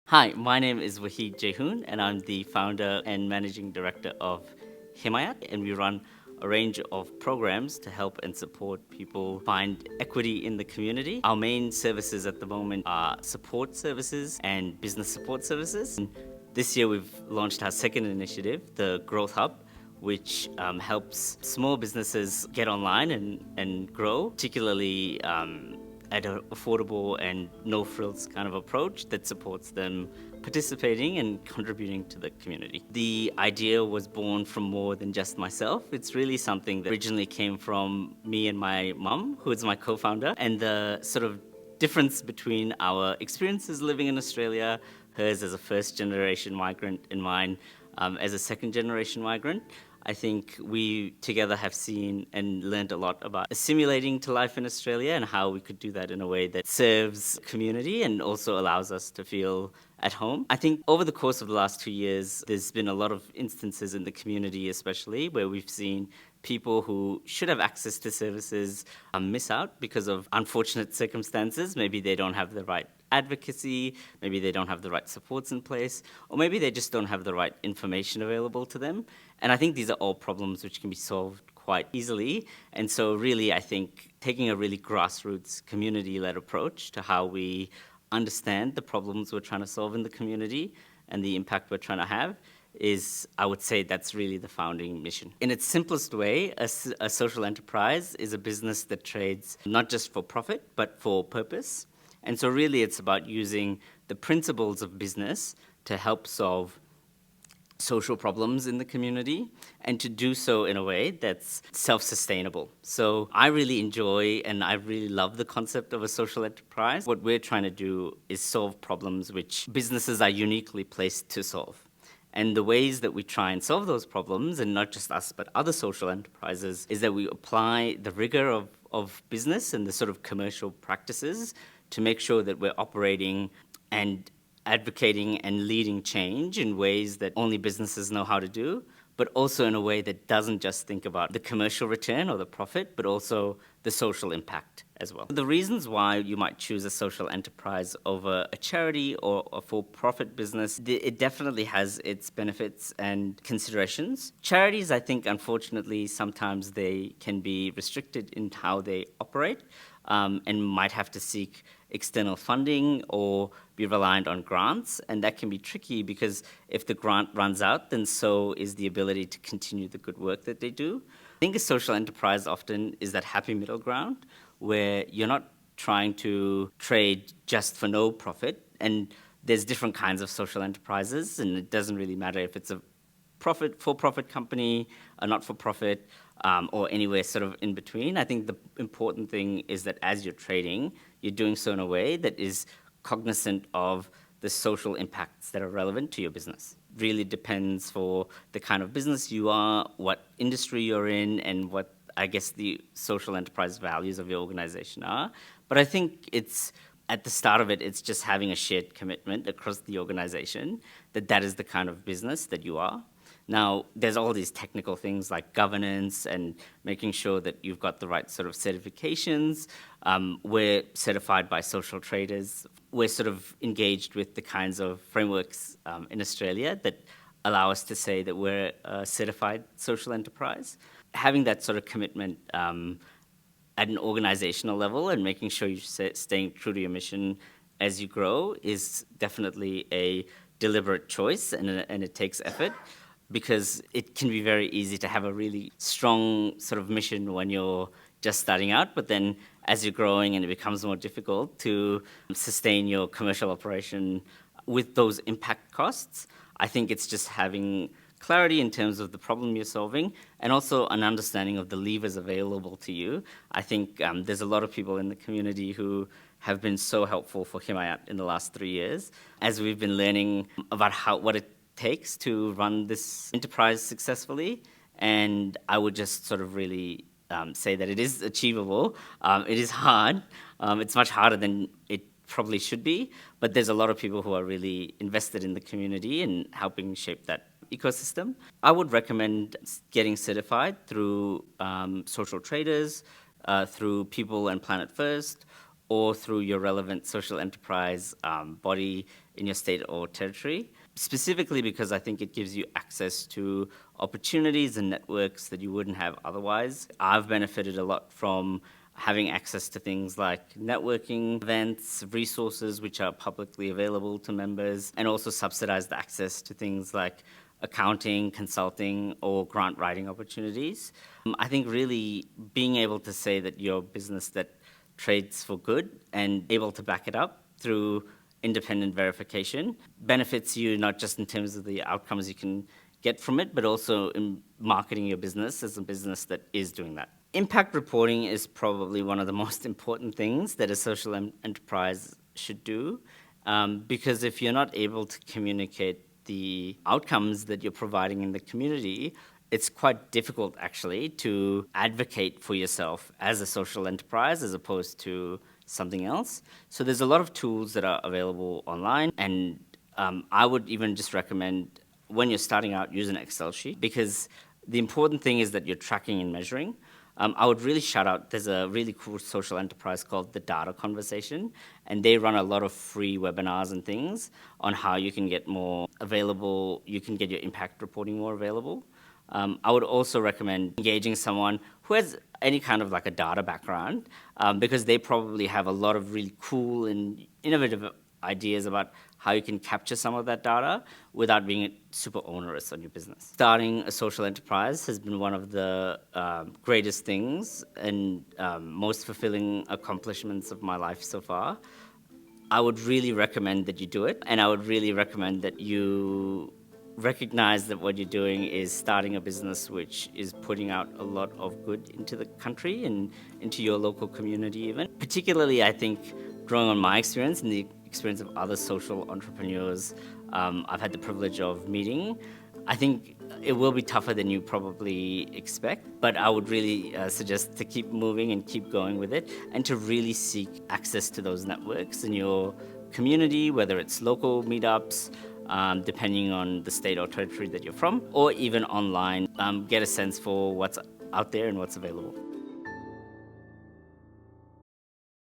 Hi, my name is Wahid Jehoon, and I'm the founder and managing director of Himayat, and we run a range of programs to help and support people find equity in the community. Our main services at the moment are support services and business support services. And this year, we've launched our second initiative, the Growth Hub, which helps small businesses get online and grow, particularly at an affordable and no frills kind of approach that supports them participating and contributing to the community. The idea was born from more than just myself. It's really something that originally came from me and my mum, who is my co-founder, and the sort of difference between our experiences living in Australia, hers as a first generation migrant and mine as a second generation migrant. I think we together have seen and learned a lot about assimilating to life in Australia and how we could do that in a way that serves community and also allows us to feel at home. I think over the course of the last 2 years, there's been a lot of instances in the community, especially where we've seen people who should have access to services miss out because of unfortunate circumstances. Maybe they don't have the right advocacy, maybe they don't have the right supports in place, or maybe they just don't have the right information available to them. And I think these are all problems which can be solved quite easily. And so really, I think taking a really grassroots community-led approach to how we understand the problems we're trying to solve in the community and the impact we're trying to have is, I would say, that's really the founding mission. In its simplest way, a social enterprise is a business that trades not just for profit, but for purpose. And so really it's about using the principles of business to help solve social problems in the community and to do so in a way that's self-sustainable. So I really enjoy and I really love the concept of a social enterprise. What we're trying to do is solve problems which businesses are uniquely placed to solve. And the ways that we try and solve those problems, and not just us, but other social enterprises, is that we apply the rigor of business and the sort of commercial practices to make sure that we're operating and advocating and leading change in ways that only businesses know how to do, but also in a way that doesn't just think about the commercial return or the profit, but also the social impact as well. The reasons why you might choose a social enterprise over a charity or a for-profit business, it definitely has its benefits and considerations. Charities, I think, unfortunately, sometimes they can be restricted in how they operate and might have to seek external funding or be reliant on grants. And that can be tricky because if the grant runs out, then so is the ability to continue the good work that they do. I think a social enterprise often is that happy middle ground where you're not trying to trade just for no profit. And there's different kinds of social enterprises, and it doesn't really matter if it's a for-profit company, a not-for-profit, or anywhere sort of in between. I think the important thing is that as you're trading, you're doing so in a way that is cognizant of the social impacts that are relevant to your business. Really depends for the kind of business you are, what industry you're in, and what, I guess, the social enterprise values of your organization are. But I think it's, at the start of it, it's just having a shared commitment across the organization that is the kind of business that you are. Now, there's all these technical things like governance and making sure that you've got the right sort of certifications. We're certified by social traders. We're sort of engaged with the kinds of frameworks in Australia that allow us to say that we're a certified social enterprise. Having that sort of commitment at an organizational level and making sure you're staying true to your mission as you grow is definitely a deliberate choice, and it takes effort, because it can be very easy to have a really strong sort of mission when you're just starting out, but then as you're growing and it becomes more difficult to sustain your commercial operation with those impact costs. I think it's just having clarity in terms of the problem you're solving and also an understanding of the levers available to you. I think there's a lot of people in the community who have been so helpful for Himayat in the last 3 years as we've been learning about what it takes to run this enterprise successfully. And I would just sort of really say that it is achievable. It is hard. It's much harder than it probably should be, but there's a lot of people who are really invested in the community and helping shape that ecosystem. I would recommend getting certified through social traders, through People and Planet First, or through your relevant social enterprise body in your state or territory, specifically because I think it gives you access to opportunities and networks that you wouldn't have otherwise. I've benefited a lot from having access to things like networking events, resources which are publicly available to members, and also subsidized access to things like accounting, consulting, or grant writing opportunities. I think really being able to say that you're a business that trades for good and able to back it up through independent verification benefits you not just in terms of the outcomes you can get from it, but also in marketing your business as a business that is doing that. Impact reporting is probably one of the most important things that a social enterprise should do, because if you're not able to communicate the outcomes that you're providing in the community, it's quite difficult actually to advocate for yourself as a social enterprise as opposed to something else. So there's a lot of tools that are available online, and I would even just recommend when you're starting out, use an Excel sheet, because the important thing is that you're tracking and measuring. I would really shout out, there's a really cool social enterprise called The Data Conversation, and they run a lot of free webinars and things on how you can get more available, you can get your impact reporting more available. I would also recommend engaging someone who has any kind of like a data background, because they probably have a lot of really cool and innovative ideas about how you can capture some of that data without being super onerous on your business. Starting a social enterprise has been one of the greatest things and most fulfilling accomplishments of my life so far. I would really recommend that you do it, and I would really recommend that you recognize that what you're doing is starting a business which is putting out a lot of good into the country and into your local community even. Particularly, I think, drawing on my experience and the experience of other social entrepreneurs I've had the privilege of meeting, I think it will be tougher than you probably expect, but I would really suggest to keep moving and keep going with it, and to really seek access to those networks in your community, whether it's local meetups, depending on the state or territory that you're from, or even online. Get a sense for what's out there and what's available.